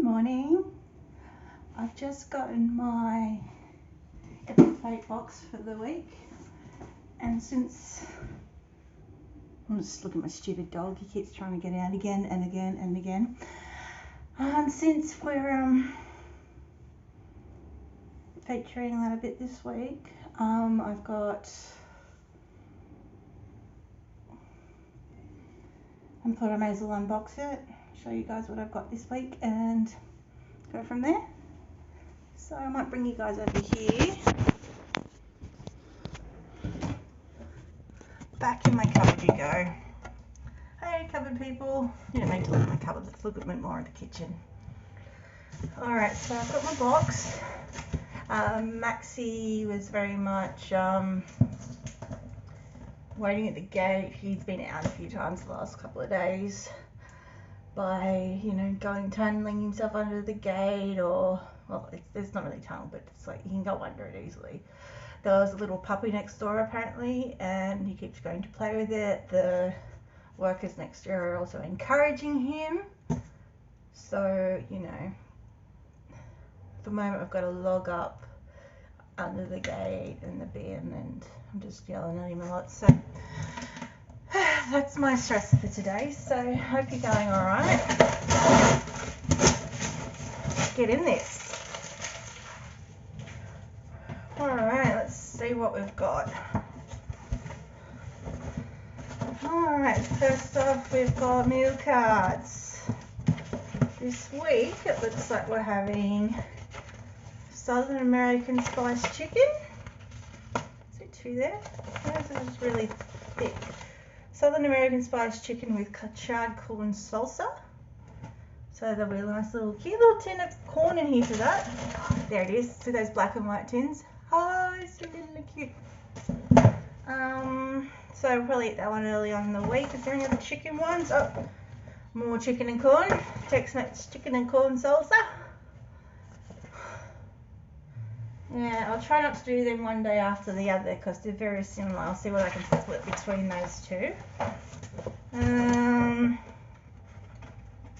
morning. I've just gotten my epic fate box for the week, and since I'm just looking at my stupid dog, he keeps trying to get out again and again and again. And since we're featuring that a bit this week, I thought I may as well unbox it, show you guys what I've got this week, and go from there. So I might bring you guys over here. Back in my cupboard you go. Hey cupboard people. You don't need to look at my cupboard, let's look at more of the kitchen. Alright, so I've got my box. Maxie was very much waiting at the gate. He's been out a few times the last couple of days by, tunneling himself under the gate, or, well, it's not really tunnel, but it's like you can go under it easily. There was a little puppy next door apparently, and he keeps going to play with it. The workers next door are also encouraging him. So, at the moment I've got to log up under the gate and the bin, and I'm just yelling at him a lot. So that's my stress for today. So hope you're going all right. Get in this. All right, let's see what we've got. All right, first off we've got meal cards. This week it looks like we're having Southern American spiced chicken. Is there two there? This is really thick. Southern American spiced chicken with charred corn salsa. So there'll be a nice cute little tin of corn in here for that. There it is. See those black and white tins? Oh, it's really cute. So we'll probably eat that one early on in the week. Is there any other chicken ones? Oh, more chicken and corn. Tex-Mex chicken and corn salsa. Yeah, I'll try not to do them one day after the other because they're very similar. I'll see what I can split between those two.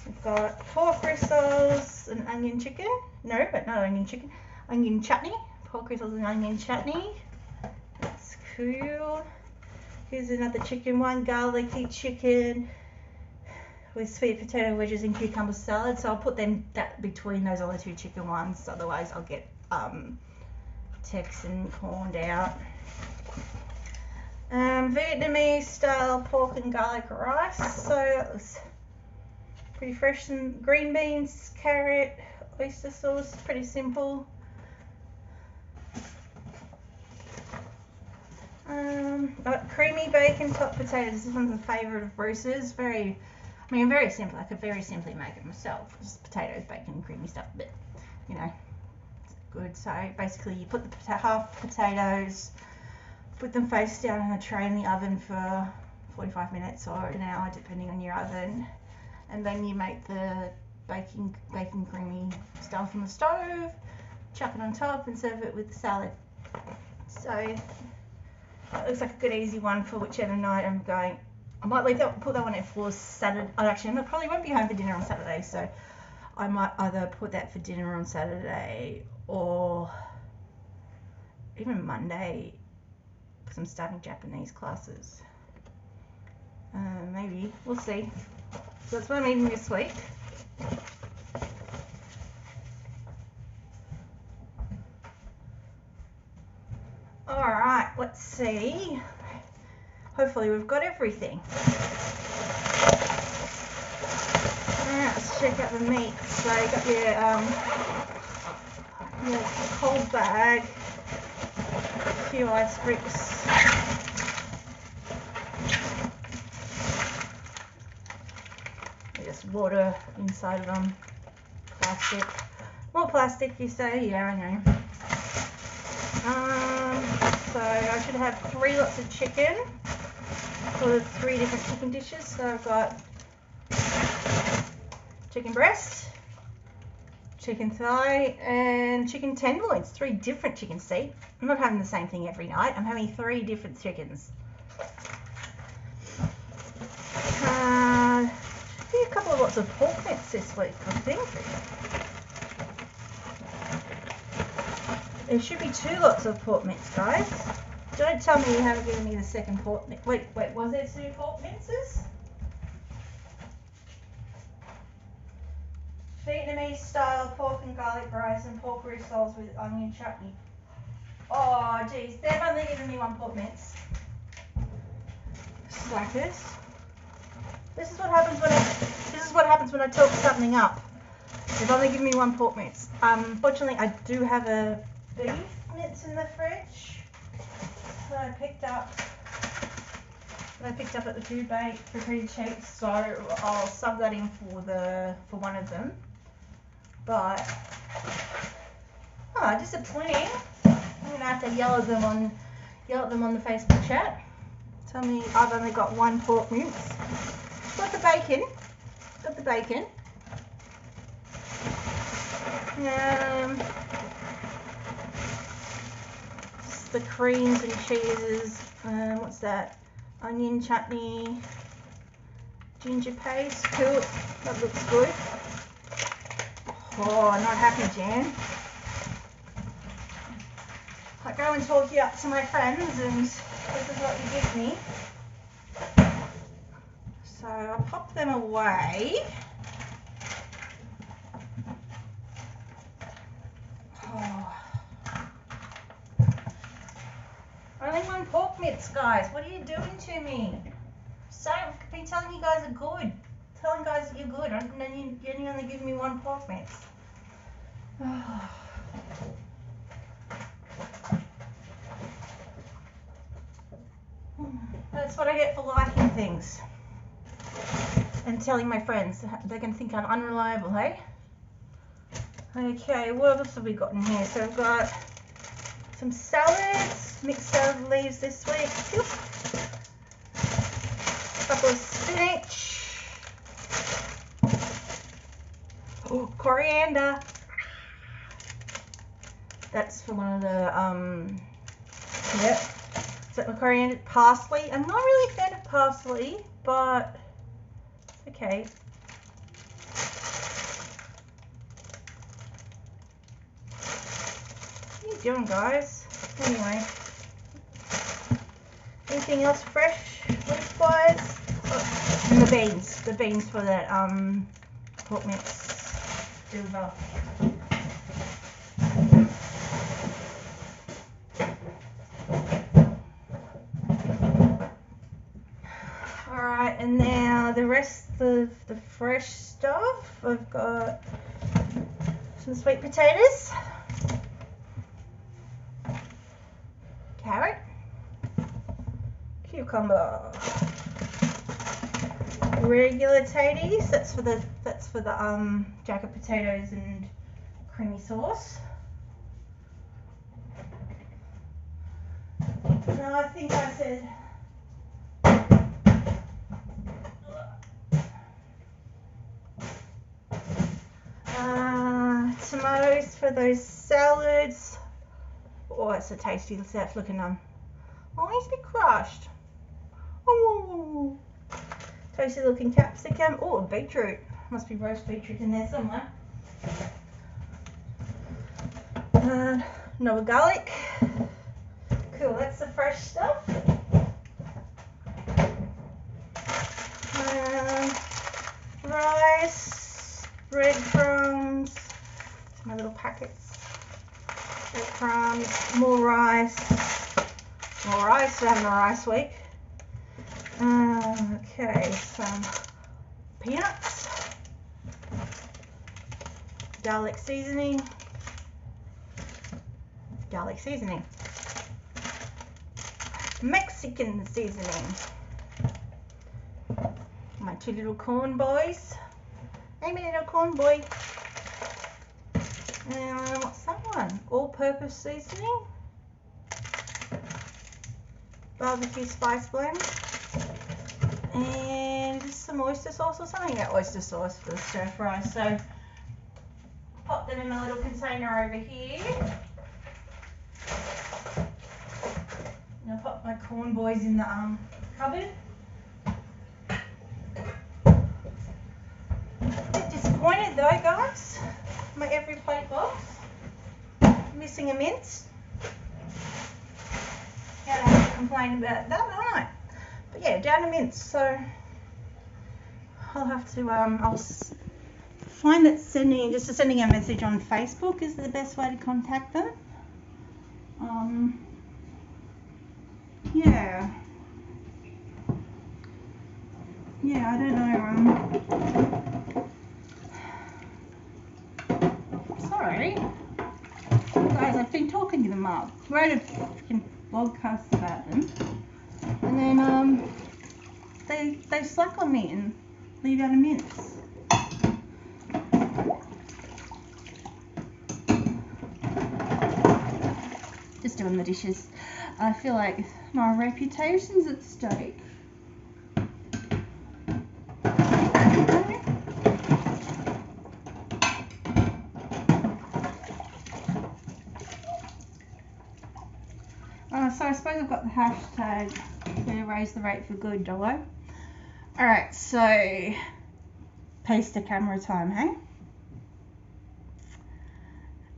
We've got pork rissoles and onion chicken. No, but not onion chicken. Onion chutney. Pork rissoles and onion chutney. That's cool. Here's another chicken one. Garlicky chicken with sweet potato wedges and cucumber salad. So I'll put that between those other two chicken ones. Otherwise I'll get Texan corned out. Vietnamese style pork and garlic rice. So that was pretty fresh. And green beans, carrot, oyster sauce. Pretty simple. Creamy bacon top potatoes. This one's a favourite of Bruce's. Very simple. I could very simply make it myself. Just potatoes, bacon, creamy stuff, but it's good. So basically you put the half potatoes, put them face down in a tray in the oven for 45 minutes or an hour depending on your oven, and then you make the bacon creamy stuff on the stove, chuck it on top and serve it with the salad. So that looks like a good easy one for whichever night I'm going. I might put that one in for Saturday. Actually, I probably won't be home for dinner on Saturday, so I might either put that for dinner on Saturday or even Monday, because I'm starting Japanese classes. Maybe. We'll see. So that's what I'm eating this week. Alright, let's see. Hopefully we've got everything. Alright, let's check out the meat. So you got your cold bag, a few ice bricks, just water inside of them, plastic. More plastic, you say? Yeah, I know. So I should have 3 lots of chicken for the 3 different chicken dishes. So I've got chicken breast, chicken thigh, and chicken tenderloins. 3 different chickens. See, I'm not having the same thing every night. I'm having 3 different chickens. A couple of lots of pork mince this week, I think. There should be 2 lots of pork mince, guys. Don't tell me you haven't given me the second pork mince. Wait, was there 2 pork minces? Vietnamese style pork and garlic rice and pork rissoles with onion chutney. Oh, geez, they've only given me 1 pork mince. Slackers. This is what happens when I talk something up. They've only given me 1 pork mince. Fortunately, I do have a beef mince in the fridge that I picked up at the food bank for pretty cheap, so I'll sub that in for one of them. But disappointing. I'm gonna have to yell at them on the Facebook chat. Tell me I've only got 1 pork mince. Got the bacon. The creams and cheeses. What's that? Onion chutney, ginger paste. Cool. That looks good. Oh, not happy, Jan. I go and talk you up to my friends, and this is what you give me. So I'll pop them away. Oh. Only 1 pork mince, guys. What are you doing to me? So I've been telling you guys are good. Telling guys that you're good, and then you only give me 1 pork mince. Oh. That's what I get for liking things and telling my friends. They're going to think I'm unreliable, hey? Okay, what else have we got in here? So we've got some salads, mixed salad leaves this week. A couple of spinach. Oh, coriander. That's for one of the, yep. Is that my coriander? Parsley. I'm not really a fan of parsley, but okay. What are you doing, guys? Anyway. Anything else fresh, leaf-wise? Oh, and the beans for that pork mince. Silver. Alright, and now the rest of the fresh stuff. I've got some sweet potatoes, carrot, cucumber, regular taties. That's for the jacket potatoes and creamy sauce. No, I think I said tomatoes for those salads. Oh, it's so tasty. Let's see, it's looking oh, it needs to be crushed. Oh, tasty looking capsicum. Oh, beetroot. Must be roast beetroot in there somewhere. No garlic. Cool, that's the fresh stuff. Rice, breadcrumbs, my little packets. Breadcrumbs, more rice. More rice, we're having a rice week. Okay, some peanuts. Garlic seasoning. Garlic seasoning. Mexican seasoning. My 2 little corn boys. Hey, my little corn boy. And what's that one? All-purpose seasoning. Barbecue spice blend. And just some oyster sauce or something. Yeah, oyster sauce for the stir fry. So pop them in my little container over here. And I'll pop my corn boys in the cupboard. disappointed though, guys. My every plate box missing a mince. Yeah, I have to complain about that, don't I? But yeah, down to mince. So I'll have to I'll find that sending a message on Facebook is the best way to contact them. Yeah. Yeah, I don't know. Sorry. Guys, I've been talking to them up. Wrote a freaking podcast about them. And then they slack on me and leave out a mince. Just doing the dishes. I feel like my reputation's at stake. So I suppose I've got the hashtag to raise the rate for good, do I? Alright, so pace to camera time, hey?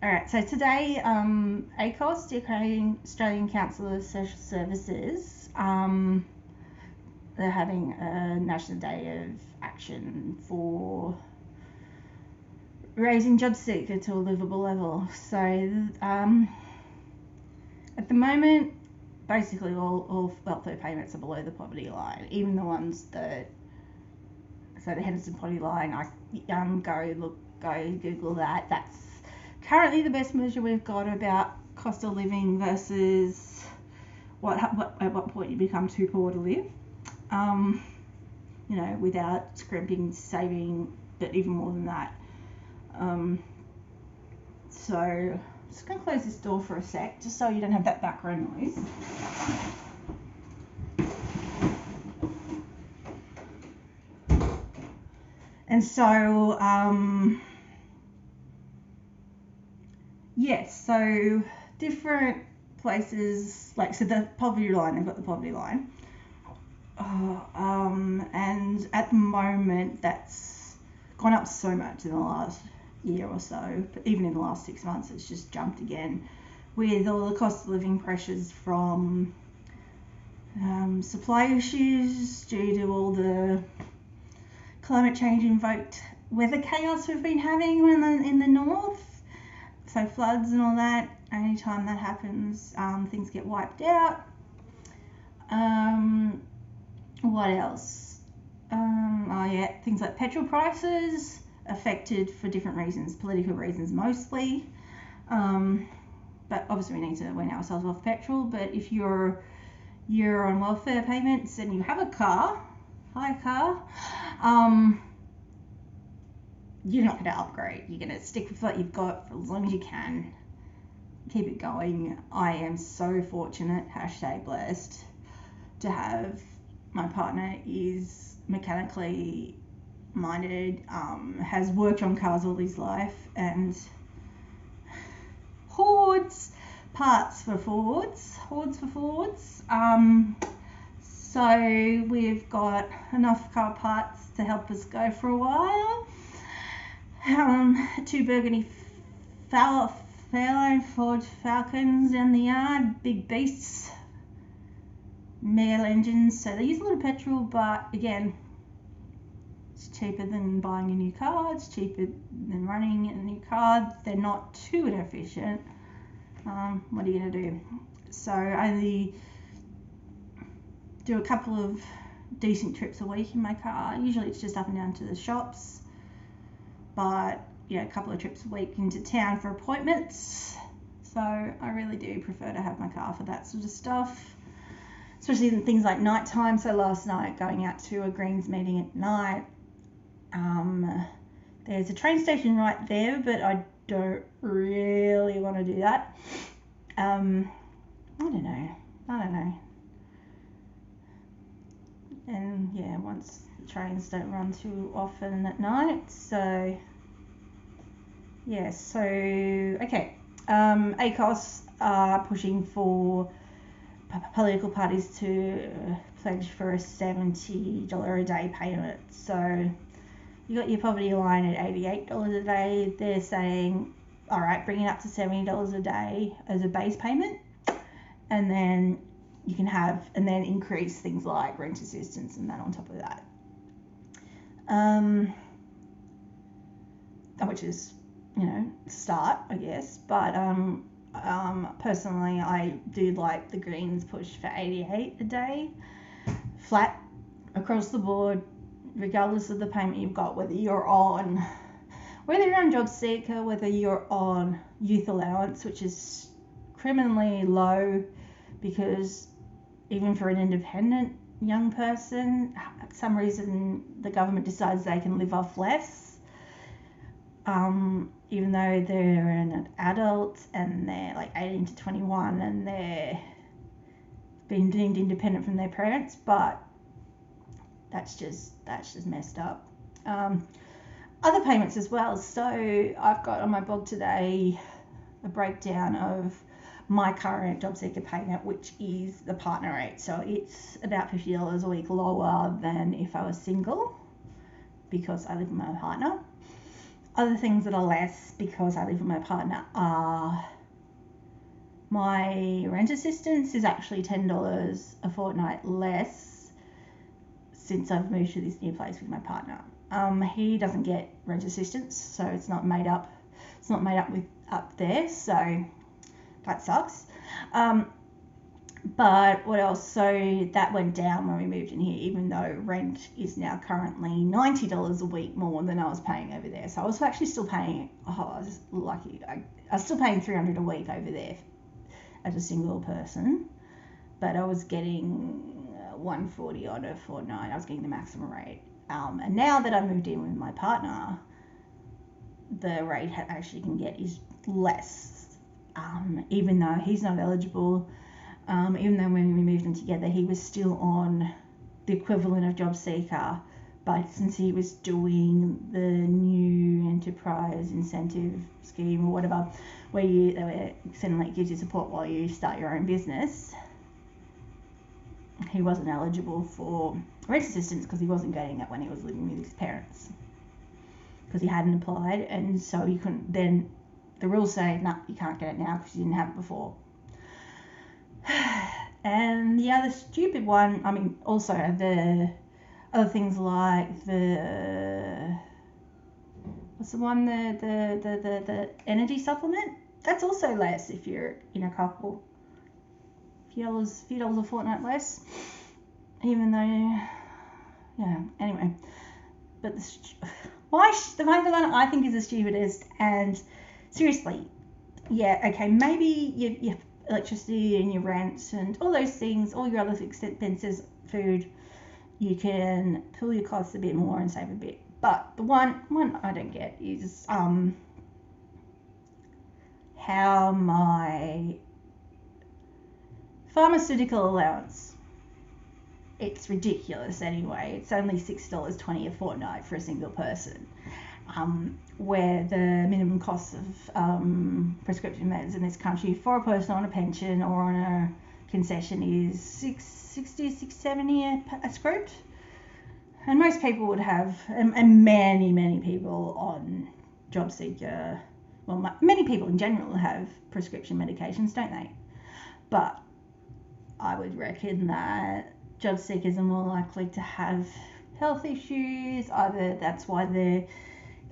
Alright, so today, ACOS, the Australian Council of Social Services, they're having a National Day of Action for raising JobSeeker to a livable level. So, at the moment, basically all welfare payments are below the poverty line, even the ones that, so the Henderson poverty line, go Google that. That's currently the best measure we've got about cost of living versus at what point you become too poor to live. You know, without scrimping, saving, but even more than that. So I'm just going to close this door for a sec, just so you don't have that background noise. And so, yes, so different places, like, so the poverty line, they've got the poverty line. And at the moment, that's gone up so much in the last year or so, but even in the last 6 months, it's just jumped again with all the cost of living pressures from supply issues due to all the climate change invoked weather chaos we've been having in the north, so floods and all that. Anytime that happens, things get wiped out. What else? Things like petrol prices affected for different reasons, political reasons mostly. But obviously we need to wean ourselves off petrol. But if you're on welfare payments and you have a car, you're not going to upgrade. You're going to stick with what you've got for as long as you can. Keep it going. I am so fortunate, #blessed, to have my partner is mechanically minded, has worked on cars all his life, and hoards parts for Fords. So we've got enough car parts to help us go for a while. 2 burgundy Ford Falcons in the yard, big beasts, male engines, so they use a lot of petrol, but again, it's cheaper than buying a new car, it's cheaper than running a new car, they're not too inefficient. What are you going to do? So I only do a couple of decent trips a week in my car. Usually it's just up and down to the shops, but yeah, a couple of trips a week into town for appointments. So I really do prefer to have my car for that sort of stuff, especially in things like nighttime. So last night, going out to a Greens meeting at night, there's a train station right there, but I don't really want to do that. I don't know. And yeah, once the trains don't run too often at night, so yeah, so okay. ACOS are pushing for political parties to pledge for a $70 a day payment. So you got your poverty line at $88 a day. They're saying, all right, bring it up to $70 a day as a base payment, and then you can have, and then increase things like rent assistance and that on top of that. Which is, start, I guess. But personally, I do like the Greens push for $88 a day, flat across the board, regardless of the payment you've got, whether you're on JobSeeker, whether you're on youth allowance, which is criminally low, because even for an independent young person, for some reason the government decides they can live off less, even though they're an adult and they're like 18 to 21 and they're being deemed independent from their parents. But that's just messed up. Other payments as well. So I've got on my blog today a breakdown of my current JobSeeker payment, which is the partner rate. So it's about $50 a week lower than if I was single, because I live with my partner. Other things that are less because I live with my partner are my rent assistance is actually $10 a fortnight less since I've moved to this new place with my partner. He doesn't get rent assistance, so it's not made up. It's not made up with up there, so that sucks. But what else? So that went down when we moved in here, even though rent is now currently $90 a week more than I was paying over there. So I was actually still paying, I was lucky. I was still paying $300 a week over there as a single person, but I was getting $140 on a fortnight. I was getting the maximum rate. And now that I moved in with my partner, the rate I actually can get is less, even though he's not eligible. Even though when we moved in together, he was still on the equivalent of JobSeeker, but since he was doing the new enterprise incentive scheme or whatever, where Centrelink gives you support while you start your own business, he wasn't eligible for rent assistance because he wasn't getting it when he was living with his parents, because he hadn't applied, and so you couldn't. Then the rules say, no, you can't get it now because you didn't have it before. And the other stupid one, I mean, also the other things like what's the one, the energy supplement, that's also less if you're in a couple. $few a fortnight less, even though, yeah, anyway. But the one I think is the stupidest, and seriously, yeah, okay, maybe you electricity and your rent and all those things, all your other expenses, food, you can pull your costs a bit more and save a bit. But the one I don't get is how my pharmaceutical allowance, it's ridiculous anyway. It's only $6.20 a fortnight for a single person, where the minimum cost of prescription meds in this country for a person on a pension or on a concession is $6.60, $6.70 a script. And most people would have, and many people on JobSeeker, well, many people in general have prescription medications, don't they? But I would reckon that job seekers are more likely to have health issues. Either that's why they're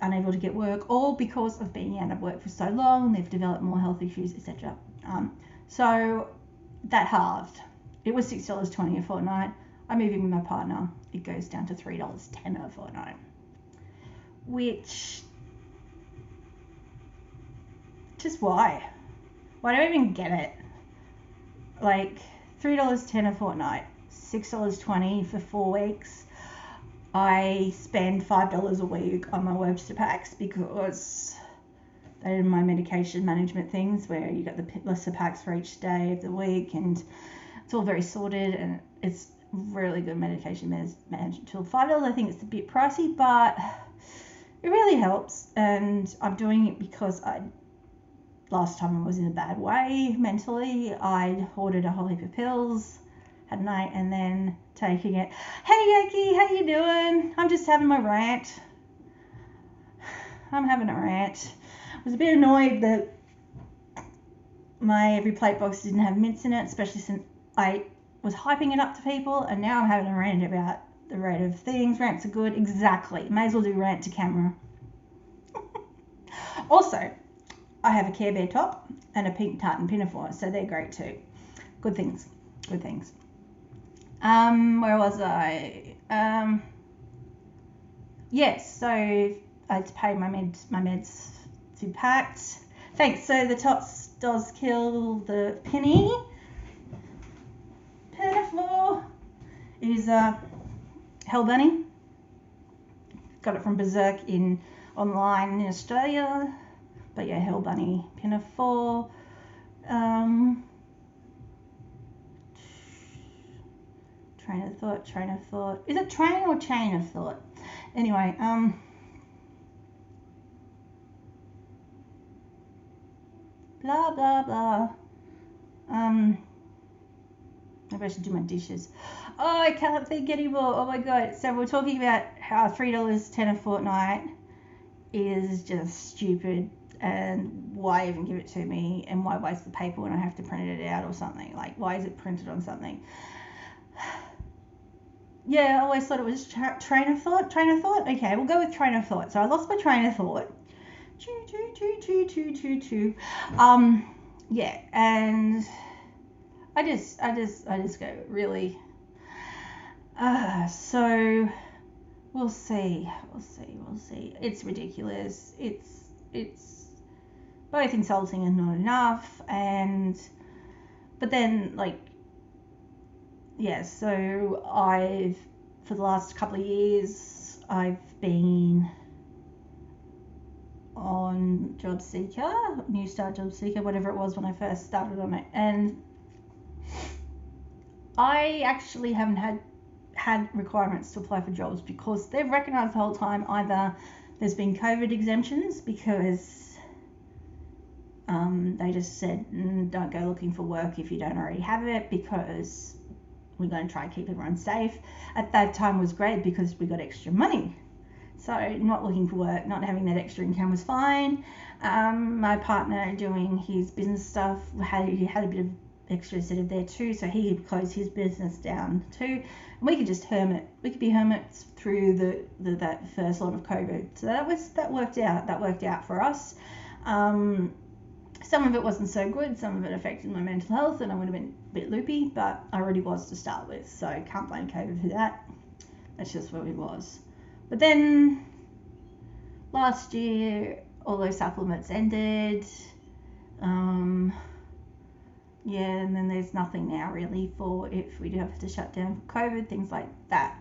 unable to get work, or because of being out of work for so long, they've developed more health issues, etc. So that halved. It was $6.20 a fortnight. I move in with my partner. It goes down to $3.10 a fortnight, which, just why? Why do I even get it? Like, $3.10 a fortnight, $6.20 for 4 weeks. I spend $5 a week on my Webster packs because they're my medication management things, where you get the list of packs for each day of the week, and it's all very sorted, and it's really good medication management tool. $5, I think it's a bit pricey, but it really helps. And I'm doing it because last time I was in a bad way mentally. I ordered a whole heap of pills at night and then taking it. Hey Yaki, how you doing? I'm just having my rant. I'm having a rant. I was a bit annoyed that my every plate box didn't have mince in it, especially since I was hyping it up to people, and now I'm having a rant about the rate of things. Rants are good. Exactly. May as well do rant to camera. Also, I have a Care Bear top and a pink tartan pinafore, so they're great too. Good things. Good things. Where was I? Yes, so I had to pay my meds to be packed. Thanks. So the tops does kill the penny. Pinafore is Hell Bunny. Got it from Berserk online in Australia. But yeah, Hell Bunny Pinafore. Train of thought. Is it train or chain of thought? Anyway, blah blah blah. Maybe I should do my dishes. Oh, I can't think anymore. Oh my god. So we're talking about how $3.10 a fortnight is just stupid, and why even give it to me, and why waste the paper when I have to print it out or something? Like, why is it printed on something? Yeah, I always thought it was train of thought. Okay, we'll go with train of thought. So I lost my train of thought. Yeah, and I just go, really. So we'll see. It's ridiculous. It's both insulting and not enough. But then, like, yeah, so for the last couple of years, I've been on JobSeeker, New Start JobSeeker, whatever it was when I first started on it. And I actually haven't had requirements to apply for jobs, because they've recognised the whole time either there's been COVID exemptions, because they just said, don't go looking for work if you don't already have it, because we're going to try and keep everyone safe. At that time was great because we got extra money. So not looking for work, not having that extra income was fine. My partner doing his business stuff, he had a bit of extra instead of there too, so he could close his business down too. And we could just hermit. We could be hermits through that first lot of COVID. So that worked out. That worked out for us. Some of it wasn't so good. Some of it affected my mental health, and I would have been a bit loopy, but I already was to start with, so can't blame COVID for that. That's just what it was. But then last year, all those supplements ended. Yeah, and then there's nothing now really for if we do have to shut down for COVID, things like that.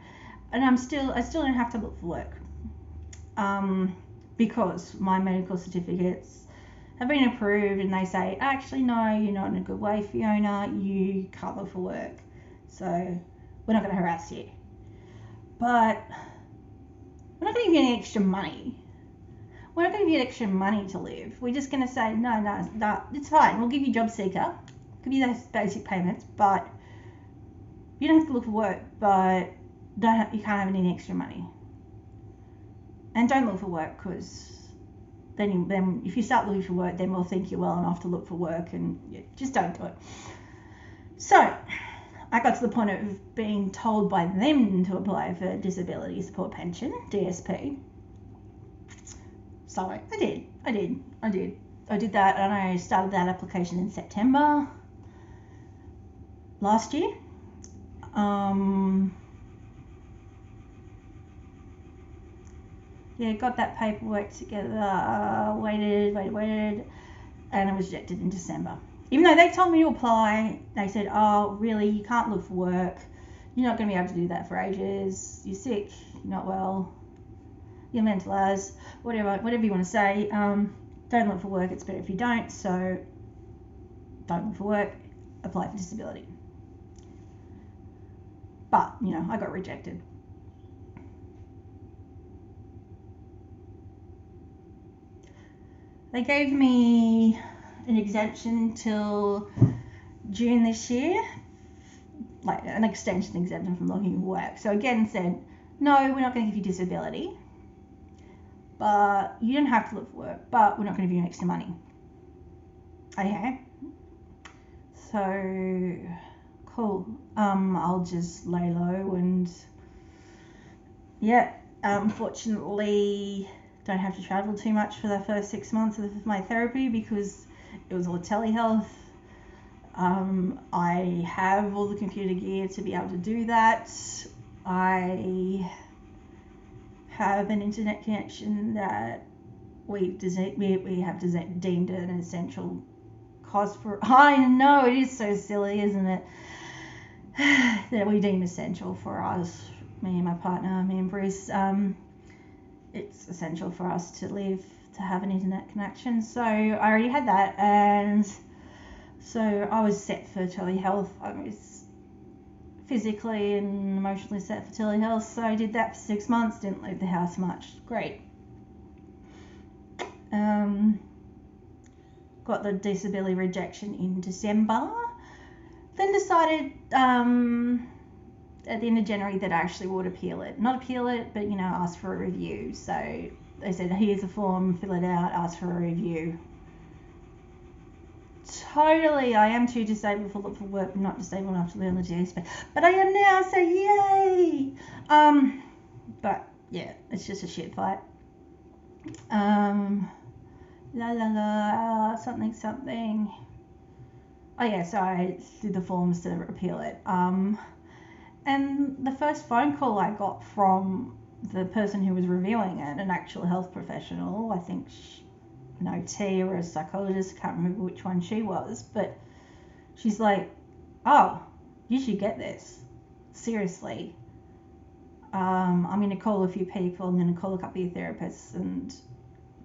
And I still don't have to look for work, because my medical certificates have been approved, and they say, actually, no, you're not in a good way, Fiona, you can't look for work, so we're not going to harass you. But we're not going to give you any extra money. We're not going to give you extra money to live. We're just going to say, no, it's fine. We'll give you JobSeeker, give you those basic payments, but you don't have to look for work, but you can't have any extra money. And don't look for work, because then if you start looking for work, then we'll think you're well enough to look for work, and just don't do it. So I got to the point of being told by them to apply for disability support pension, DSP. So I did that, and I started that application in September last year. Yeah, got that paperwork together, waited, and it was rejected in December. Even though they told me to apply, they said, oh, really, you can't look for work. You're not going to be able to do that for ages. You're sick, you're not well, you're mentalised, whatever you want to say. Don't look for work, it's better if you don't, so don't look for work, apply for disability. But, I got rejected. They gave me an exemption till June this year, like an extension exemption from looking for work. So again said, no, we're not going to give you disability, but you don't have to look for work, but we're not going to give you extra money. Okay. So, cool. I'll just lay low and, yeah, unfortunately, don't have to travel too much for the first 6 months of my therapy because it was all telehealth. I have all the computer gear to be able to do that. I have an internet connection that we have deemed an essential cost for. I know, it is so silly, isn't it? That we deem essential for us, me and my partner, me and Bruce. It's essential for us to live, to have an internet connection. So I already had that, and so I was set for telehealth. I was physically and emotionally set for telehealth. So I did that for 6 months. Didn't leave the house much. Great. Got the disability rejection in December. Then decided at the end of January that I actually would appeal it. Not appeal it, but, you know, ask for a review. So they said, here's a form, fill it out, ask for a review. Totally, I am too disabled for work, not disabled enough to learn the DSP. But I am now, so yay! But, yeah, it's just a shit fight. Something. Oh yeah, so I did the forms to appeal it. And the first phone call I got from the person who was reviewing it, an actual health professional, I think an OT or a psychologist, I can't remember which one she was, but she's like, oh, you should get this. Seriously. I'm going to call a few people, I'm going to call a couple of therapists,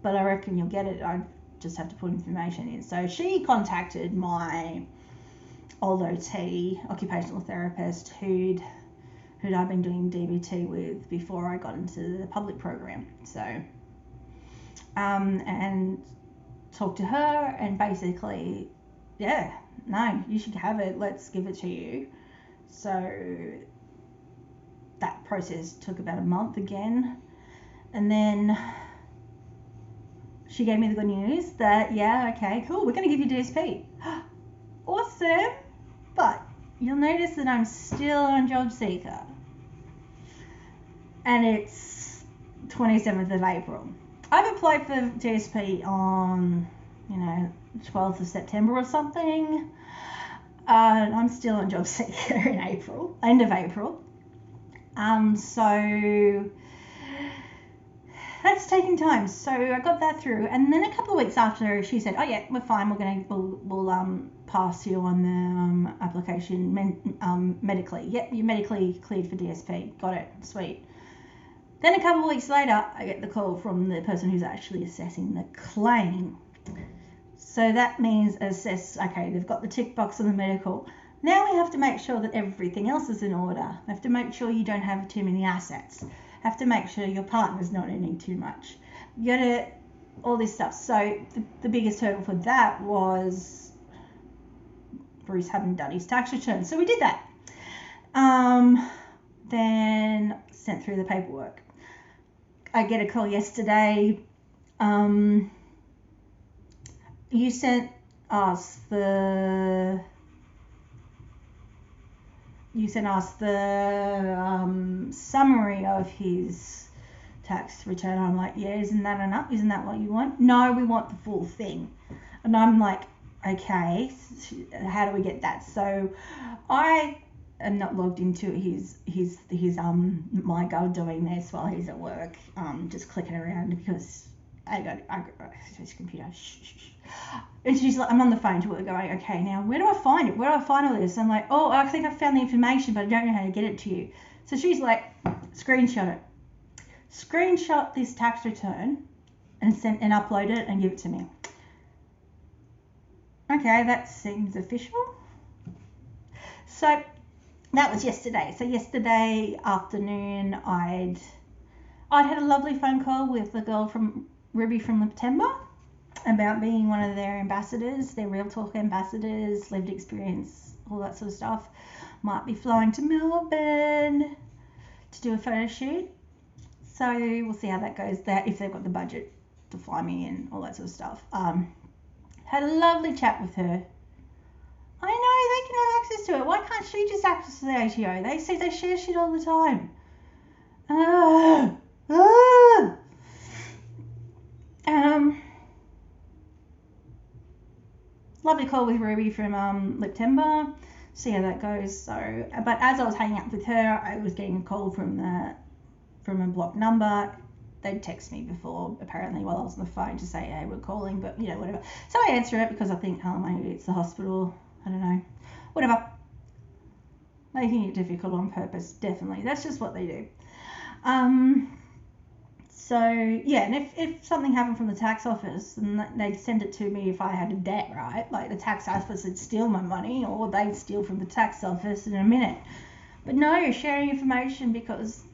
but I reckon you'll get it. I just have to put information in. So she contacted my old OT, occupational therapist, who'd I've been doing DBT with before I got into the public program. So, and talked to her, and basically, yeah, no, you should have it. Let's give it to you. So that process took about a month again, and then she gave me the good news that, yeah, okay, cool, we're going to give you DSP. Awesome. But you'll notice that I'm still on JobSeeker. And it's 27th of April. I've applied for DSP on, 12th of September or something. I'm still on JobSeeker in April, end of April. So that's taking time. So I got that through, and then a couple of weeks after, she said, "Oh yeah, we're fine. We'll pass you on the application medically. Yep, you're medically cleared for DSP. Got it. Sweet." Then a couple of weeks later, I get the call from the person who's actually assessing the claim. So that means okay, they've got the tick box on the medical. Now we have to make sure that everything else is in order. We have to make sure you don't have too many assets. Have to make sure your partner's not earning too much. You gotta, all this stuff. So the biggest hurdle for that was Bruce hadn't done his tax return. So we did that. Then sent through the paperwork. I get a call yesterday. You sent us the summary of his tax return. I'm like, yeah, isn't that enough? Isn't that what you want? No, we want the full thing. And I'm like, okay, how do we get that? So I am not logged into his MyGov doing this while he's at work, just clicking around because I got his computer. And she's like, I'm on the phone to her going, okay, now where do I find it? Where do I find all this? I'm like, oh, I think I found the information, but I don't know how to get it to you. So she's like, screenshot it. Screenshot this tax return and upload it and give it to me. Okay, that seems official. So that was yesterday. So yesterday afternoon, I'd had a lovely phone call with the girl from Ruby from September about being one of their ambassadors, their Real Talk ambassadors, lived experience, all that sort of stuff. Might be flying to Melbourne to do a photo shoot. So we'll see how that goes, that if they've got the budget to fly me in, all that sort of stuff. Had a lovely chat with her. I know, they can have access to it. Why can't she just access the ATO? They say they share shit all the time. Lovely call with Ruby from September. See how that goes. So, but as I was hanging out with her, I was getting a call from a blocked number. They'd text me before, apparently, while I was on the phone to say, hey, we're calling, but, whatever. So I answer it because I think, oh, maybe it's the hospital. I don't know. Whatever. Making it difficult on purpose, definitely. That's just what they do. So, yeah, and if something happened from the tax office, then they'd send it to me if I had a debt, right? Like the tax office would steal my money, or they'd steal from the tax office in a minute. But no, you're sharing information because...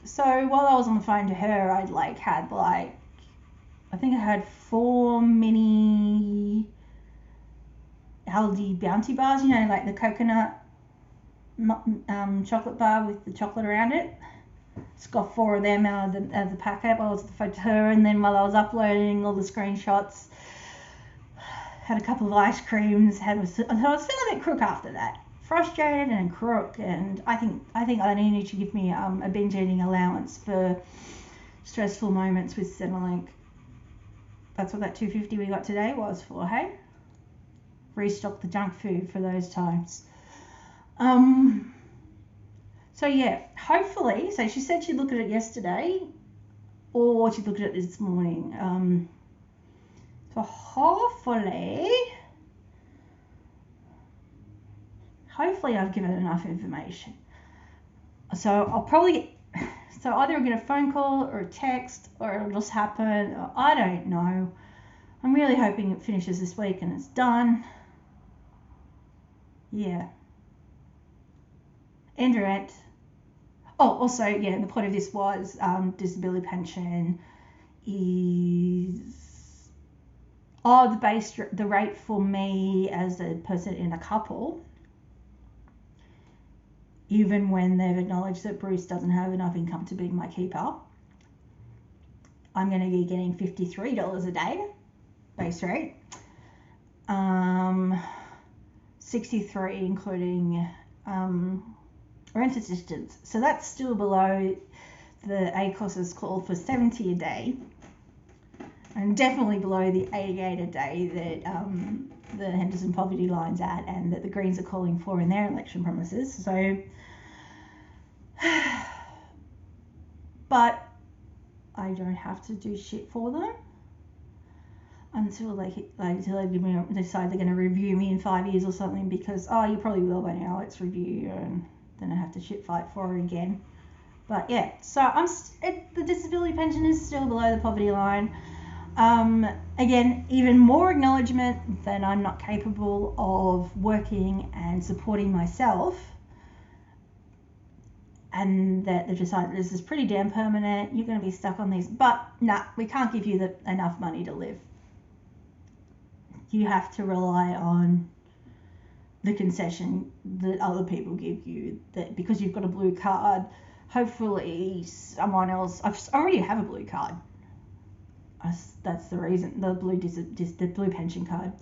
So while I was on the phone to her, I think I had 4 mini Aldi Bounty bars, like the coconut chocolate bar with the chocolate around it. Just got 4 of them out of the packet while I was on the phone to her, and then while I was uploading all the screenshots, had a couple of ice creams. I was feeling a bit crook after that. Frustrated and crook, and I think I need to give me a binge eating allowance for stressful moments with Centrelink. That's what that $2.50 we got today was for, hey? Restock the junk food for those times. So yeah, hopefully, so she said she'd look at it yesterday, or she'd look at it this morning. So hopefully I've given enough information. So I'll probably, either get a phone call or a text, or it'll just happen, or I don't know. I'm really hoping it finishes this week and it's done. Yeah. And Rant. Oh, also, yeah, the point of this was disability pension is... the rate for me as a person in a couple, even when they've acknowledged that Bruce doesn't have enough income to be my keeper, I'm going to be getting $53 a day, base rate. 63 including rent assistance. So that's still below the ACOS's call for 70 a day, and definitely below the 88 a day that the Henderson poverty line's at, and that the Greens are calling for in their election promises. So, but I don't have to do shit for them until they decide they're going to review me in 5 years or something, because you probably will by now, let's review, and then I have to shit fight for it again. But yeah, so the disability pension is still below the poverty line. Again, even more acknowledgement that I'm not capable of working and supporting myself, and that they've decided this is pretty damn permanent, you're going to be stuck on these. But nah, we can't give you enough money to live. You have to rely on the concession that other people give you, that because you've got a blue card, hopefully someone else... I already have a blue card. That's the reason, the blue pension card.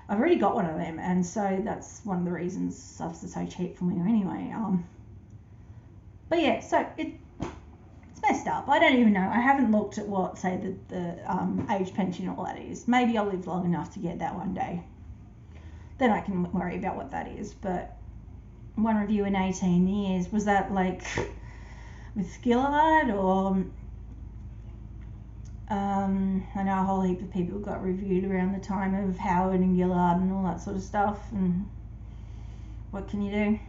I've already got one of them, and so that's one of the reasons stuff's so cheap for me anyway. But yeah, so it's messed up. I don't even know. I haven't looked at what, say, the age pension or all that is. Maybe I'll live long enough to get that one day. Then I can worry about what that is. But one review in 18 years, was that like with Gillard, or... I know a whole heap of people got reviewed around the time of Howard and Gillard and all that sort of stuff, and what can you do?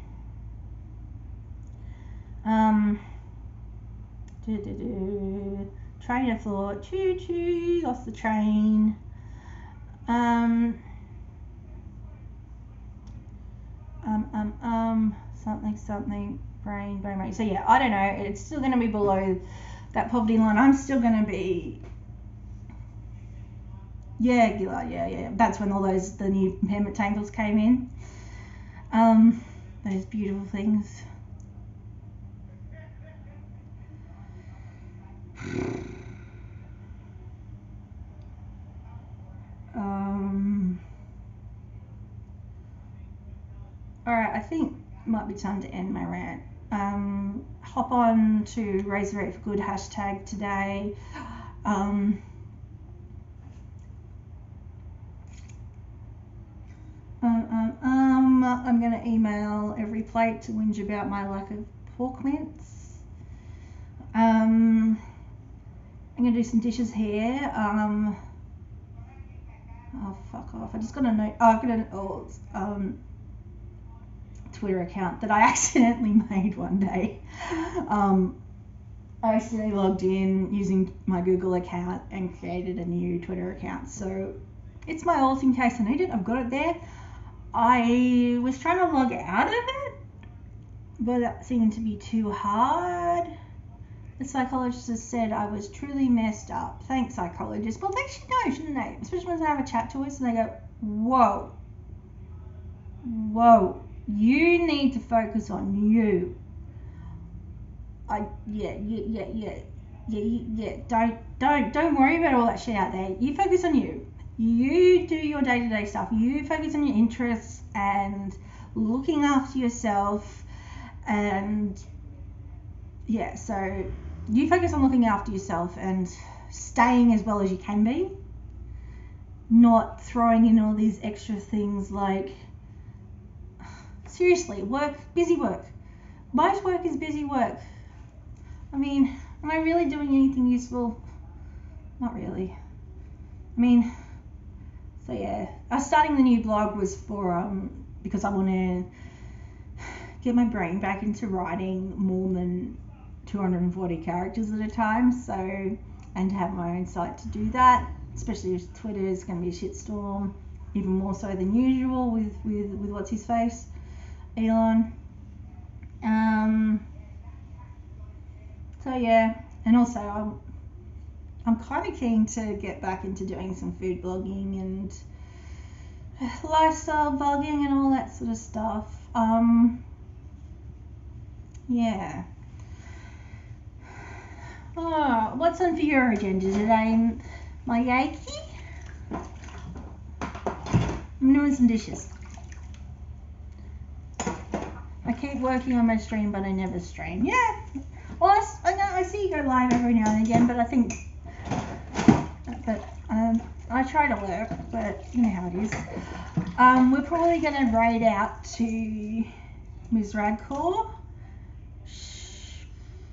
Train of thought, choo choo, lost the train. Something, brain. So yeah, I don't know, it's still going to be below that poverty line. I'm still going to be... Yeah, Gillard, yeah. That's when all the new impairment tables came in. Those beautiful things. good time to end my rant. Hop on to Raise the Rate for Good hashtag today. I'm going to email every plate to whinge about my lack of pork mince. I'm going to do some dishes here. Oh, fuck off. I just got a note. I've got an Twitter account that I accidentally made one day. I accidentally logged in using my Google account and created a new Twitter account. So it's my alt in case I need it. I've got it there. I was trying to log out of it, but that seemed to be too hard. The psychologist has said I was truly messed up. Thanks, psychologist. Well, they should know, shouldn't they? Especially when they have a chat to us and they go, whoa, you need to focus on you. Don't worry about all that shit out there. You focus on you. You do your day-to-day stuff. You focus on your interests and looking after yourself. And yeah, so you focus on looking after yourself and staying as well as you can be, not throwing in all these extra things like, seriously, busy work. Most work is busy work. I mean, am I really doing anything useful? Not really. I mean, so yeah, starting the new blog was for, because I want to get my brain back into writing more than 240 characters at a time, so, and to have my own site to do that, especially if Twitter is going to be a shitstorm, even more so than usual with what's his face, Elon. So yeah, and also I'm kind of keen to get back into doing some food blogging and lifestyle blogging and all that sort of stuff. Yeah. Oh, what's on for your agenda today, my Yankee? I'm doing some dishes. I keep working on my stream, but I never stream. Yeah. Well, I know I see you go live every now and again, but I think, I try to work, but you know how it is. We're probably going to raid out to Ms. Radcore.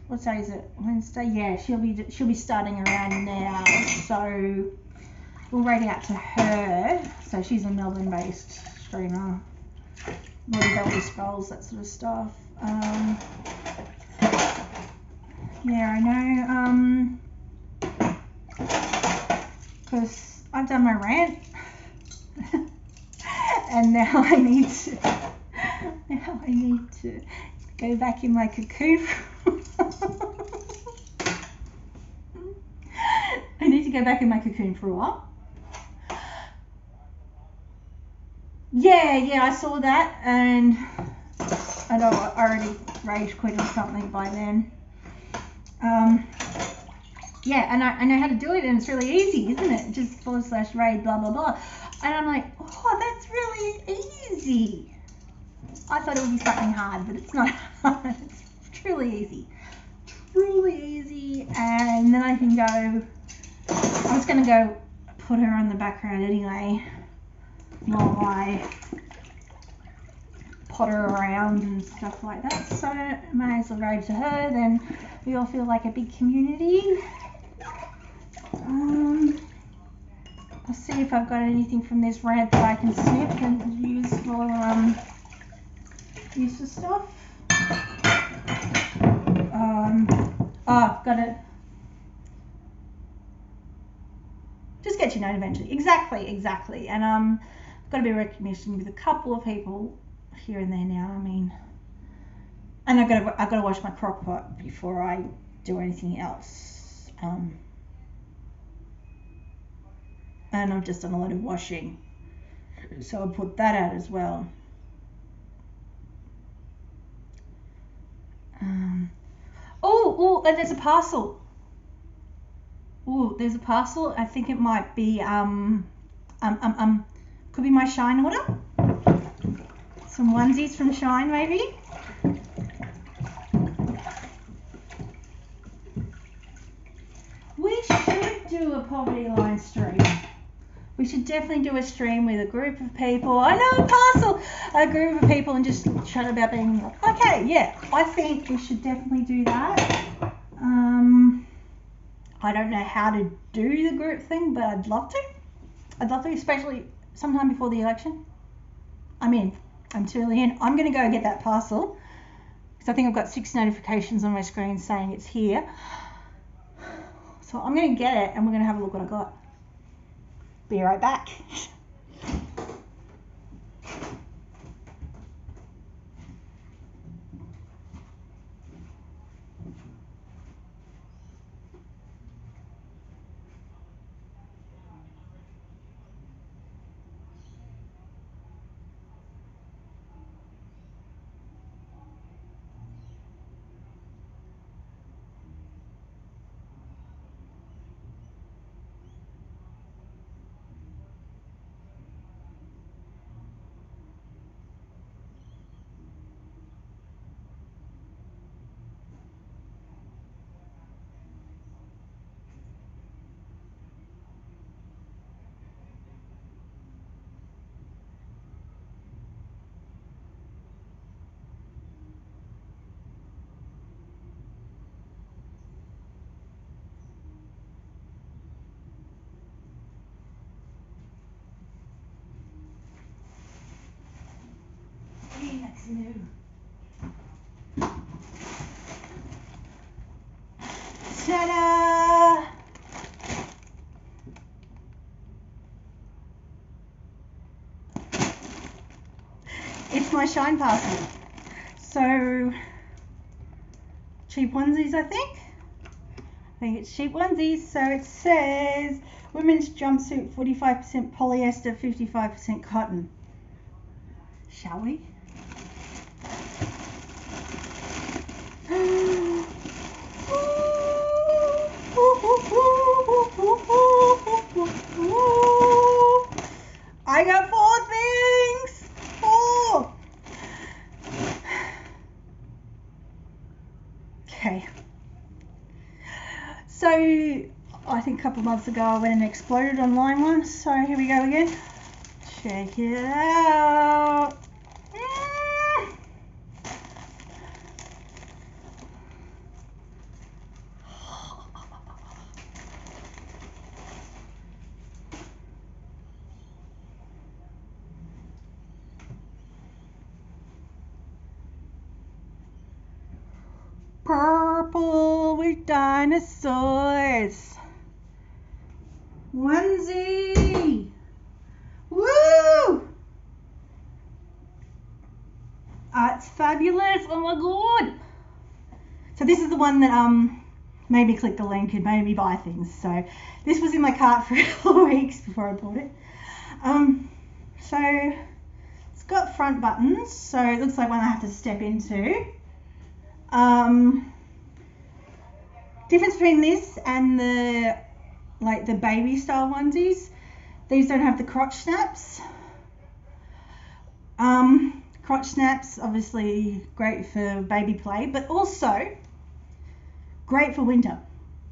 What day is it? Wednesday? Yeah, she'll be starting around now, so we'll raid out to her. So she's a Melbourne-based streamer, bodybuilder scrolls, that sort of stuff. Yeah, I know. Because I've done my rant, and now I need to go back in my cocoon. I need to go back in my cocoon for a while. Yeah, I saw that, and I know I already rage quit or something by then. Yeah, and I know how to do it, and it's really easy, isn't it? Just /raid blah blah blah. And I'm like, oh, that's really easy. I thought it would be something hard, but it's not hard. It's truly easy. And then I can go, I was going to go put her on the background anyway while I potter around and stuff like that, so I may as well raid to her, then we all feel like a big community. I'll see if I've got anything from this rant that I can snip and use for stuff. Got it. Just get your note eventually. Exactly. And I've got to be recognition with a couple of people here and there now. I mean, and I've got to wash my crock pot before I do anything else. And I've just done a lot of washing, so I'll put that out as well. And there's a parcel. There's a parcel. I think it might be could be my Shein order. Some onesies from Shein maybe. poverty line stream. We should definitely do a stream with a group of people. I know, a parcel, a group of people, and just chat about being like, okay, yeah, I think we should definitely do that. I don't know how to do the group thing, but I'd love to. I'd love to, especially sometime before the election. I'm in. I'm totally in. I'm going to go get that parcel because I think I've got 6 notifications on my screen saying it's here. So I'm going to get it and we're going to have a look what I got. Be right back. That's new. Ta-da! It's my Shein parcel. So, cheap onesies, I think. I think it's cheap onesies. So it says women's jumpsuit 45% polyester, 55% cotton. Shall we? I got 4 things. 4. Okay. So I think a couple of months ago I went and exploded online once. So here we go again. Check it out. Purple with dinosaurs. Onesie. Woo! It's fabulous. Oh my god. So this is the one that made me click the link and made me buy things. So this was in my cart for a couple of weeks before I bought it. So it's got front buttons, so it looks like one I have to step into. Difference between this and the baby style onesies, these don't have the crotch snaps. Crotch snaps obviously great for baby play, but also great for winter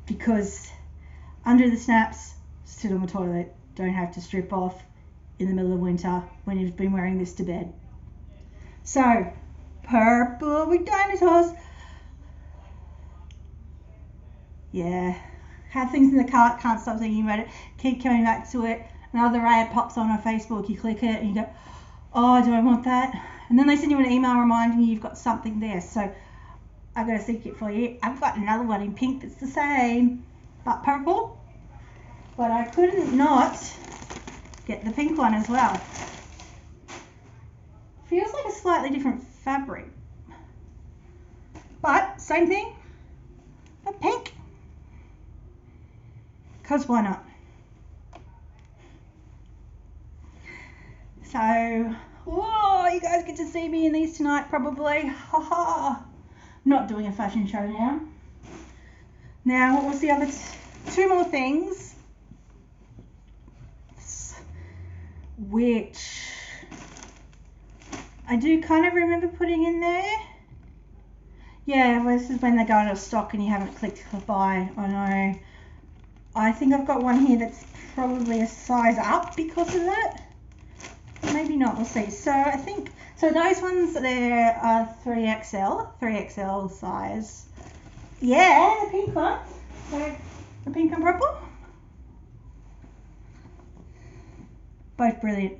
because under the snaps, sit on the toilet, don't have to strip off in the middle of winter when you've been wearing this to bed. So purple with dinosaurs. Yeah, have things in the cart, can't stop thinking about it, keep coming back to it. Another ad pops on Facebook, you click it and you go, oh, do I want that? And then they send you an email reminding you you've got something there. So I've got a secret for you. I've got another one in pink that's the same, but purple. But I couldn't not get the pink one as well. Feels like a slightly different fabric, but same thing, but pink. Because why not? So, whoa, you guys get to see me in these tonight probably. Haha. Not doing a fashion show now. Now, what was the other 2 more things? Which I do kind of remember putting in there. Yeah, well, this is when they go out of stock and you haven't clicked buy. I know. I think I've got one here that's probably a size up because of that. Maybe not, we'll see. So I think, so those ones there are 3XL size. Yeah, the pink one. So the pink and purple. Both brilliant.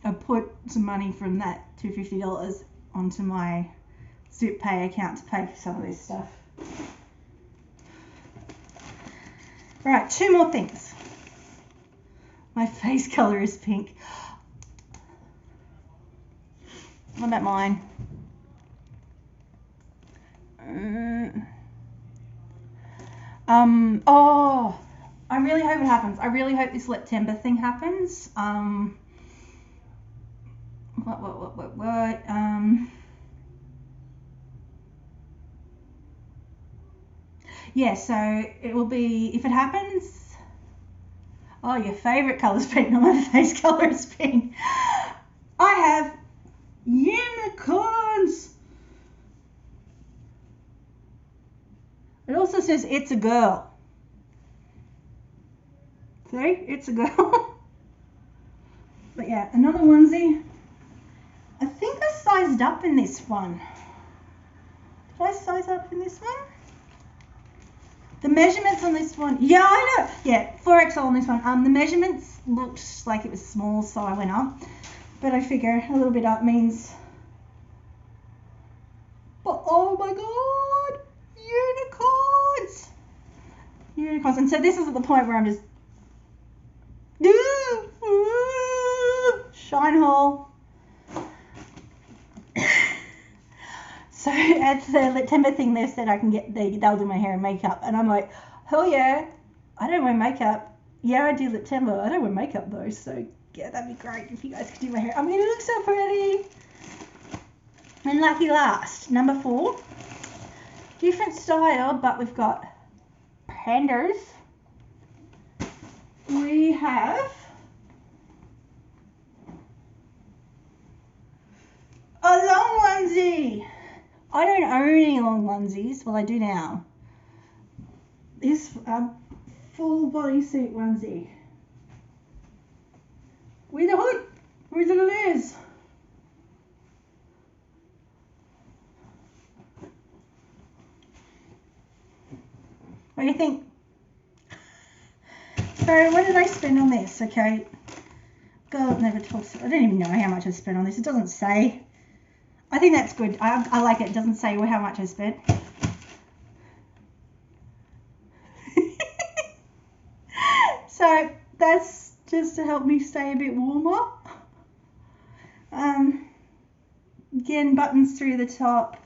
I put some money from that $250 onto my Zip Pay account to pay for some of this stuff. Right, 2 more things. My face colour is pink. What about mine? Oh, I really hope it happens. I really hope this September thing happens. What? Yeah, so it will be, if it happens, oh, your favourite colour's pink, not my face colour is pink. I have unicorns. It also says it's a girl. See, it's a girl. But yeah, another onesie. I think I sized up in this one. Did I size up in this one? The measurements on this one, yeah, I know. Yeah, 4XL on this one. The measurements looked like it was small, so I went up. But I figure a little bit up means. But oh my god, unicorns! Unicorns. And so this is at the point where I'm just. Shine haul. So at the September thing, they said I can get, they'll do my hair and makeup, and I'm like, hell yeah, I don't wear makeup. Yeah, I do September. I don't wear makeup though, so yeah, that'd be great if you guys could do my hair. I'm gonna look so pretty. And lucky last, number 4, different style, but we've got pandas. We have a long onesie. I don't own any long onesies. Well, I do now. This full bodysuit onesie with a hood. Where's it is? What do you think? So, what did I spend on this? Okay, girl never talks. I don't even know how much I spent on this. It doesn't say. I think that's good. I like it. It doesn't say how much I spent. So that's just to help me stay a bit warmer. Again, buttons through the top,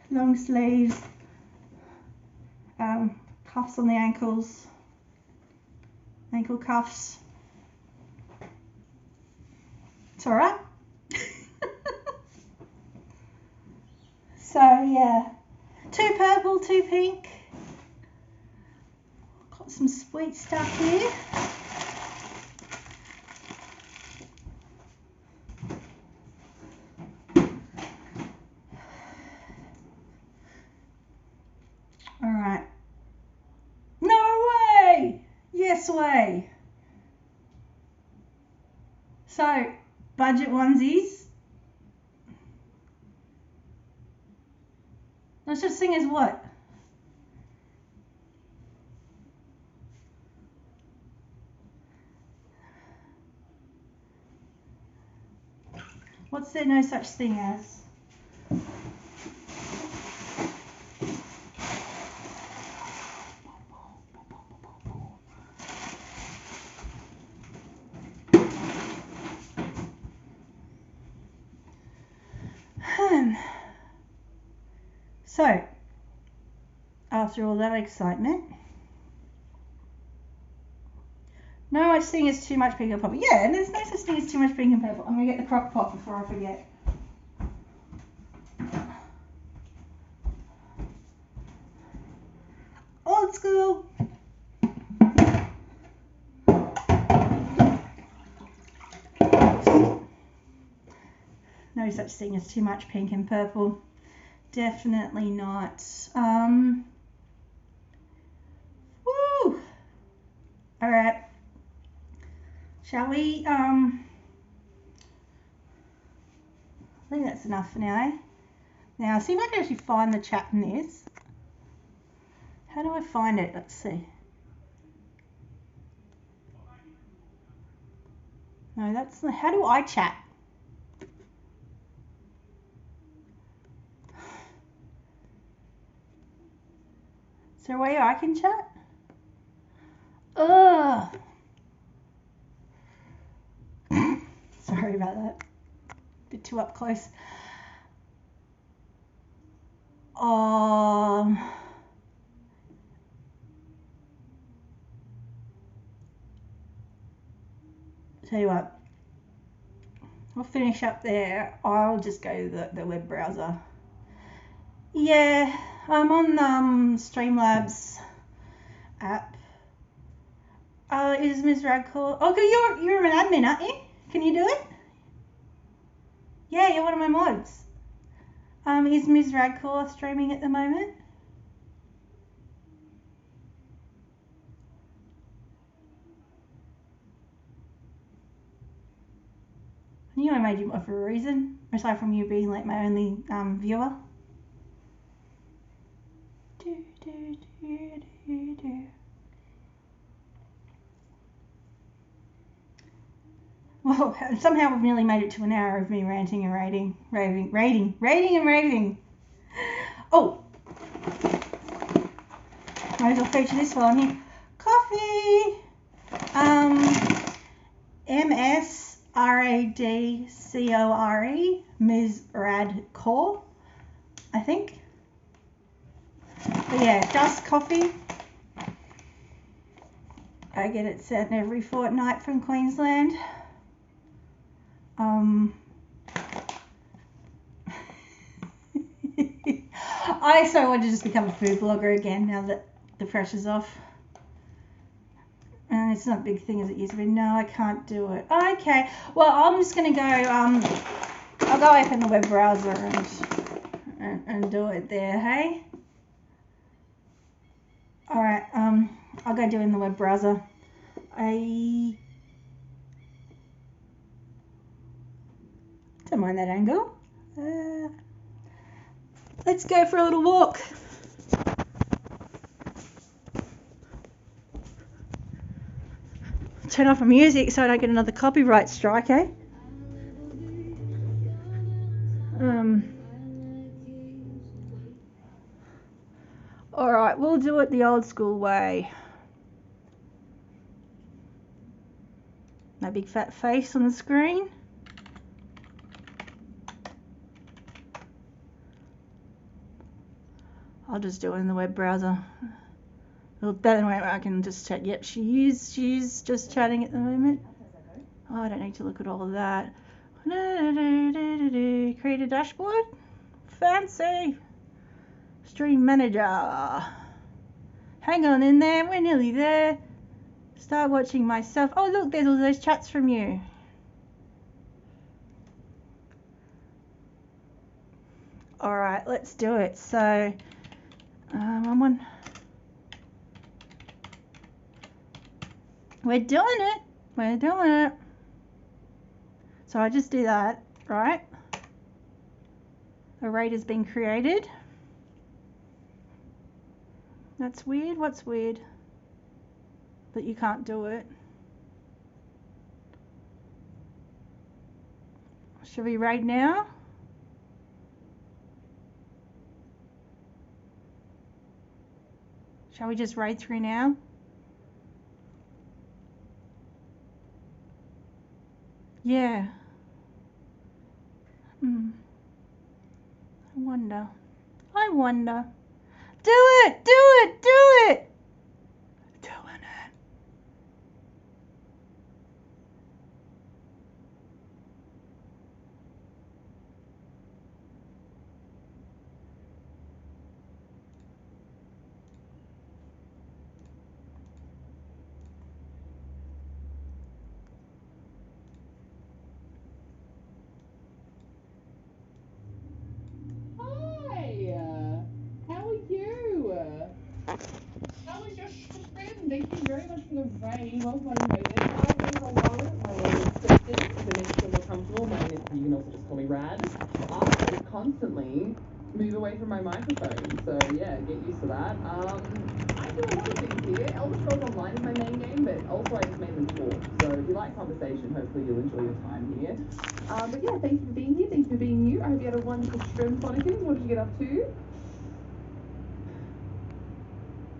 long sleeves, cuffs on the ankles, ankle cuffs. It's alright. So yeah, 2 purple, 2 pink. Got some sweet stuff here. Alright. No way! Yes way! So, budget onesies. No such thing as what? What's there no such thing as? So, after all that excitement, no such thing as too much pink and purple. Yeah, and there's no such thing as too much pink and purple. I'm going to get the crock pot before I forget. Old school. No such thing as too much pink and purple. Definitely not. Woo! All right. Shall we, I think that's enough for now, eh? Now, see if I can actually find the chat in this. How do I find it? Let's see. No, that's not, how do I chat? Is there a way I can chat? Ugh. Sorry about that. A bit too up close. Tell you what, we'll finish up there. I'll just go to the web browser. Yeah, I'm on Streamlabs app. Is Ms. Radcliffe? Oh, you're an admin, aren't you? Can you do it? Yeah, you're one of my mods. Is Ms. Radcliffe streaming at the moment? I knew I made you mod for a reason, aside from you being like my only viewer. Well, somehow we've nearly made it to an hour of me ranting and raving. Oh, might as well feature this while I'm here. Coffee. MSRADCORE, Ms. Radcore, I think. But yeah, just coffee. I get it sent every fortnight from Queensland. I so want to just become a food blogger again now that the pressure's off. And it's not a big thing as it used to be. No, I can't do it. Okay, well, I'm just going to go, I'll go open the web browser and do it there, hey? All right, I'll go do it in the web browser. I don't mind that angle. Let's go for a little walk. Turn off my music so I don't get another copyright strike, eh? Alright, we'll do it the old school way. My big fat face on the screen. I'll just do it in the web browser. That way I can just chat. Yep, she's just chatting at the moment. Oh, I don't need to look at all of that. Create a dashboard. Fancy. Stream manager. Hang on in there. We're nearly there. Start watching myself. Oh, look, there's all those chats from you. All right, let's do it. So, I'm on. We're doing it. We're doing it. So I just do that, right? A rate has been created. That's weird. What's weird? That you can't do it. Should we raid now? Shall we just raid through now? Yeah. I wonder. Do it! Do it! Do it! Doing it. Hi. yourself, my maiden. Hello. My name is Kristen. If it makes you feel more comfortable, you can also just call me Rad. I constantly move away from my microphone, so yeah, get used to that. I do a lot of things here. Elder Scrolls Online is my main game, but also I just mainly talk. So if you like conversation, hopefully you'll enjoy your time here. But yeah, thank you for being here. Thank you for being you. I hope you had a wonderful stream, Sonicans. What did you get up to?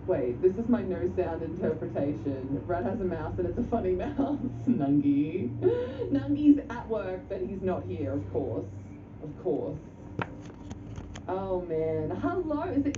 Wait, this is my no sound interpretation. Rat has a mouse and it's a funny mouse. Nungy. Nungy's at work, but he's not here, of course. Of course. Oh man. Hello, is it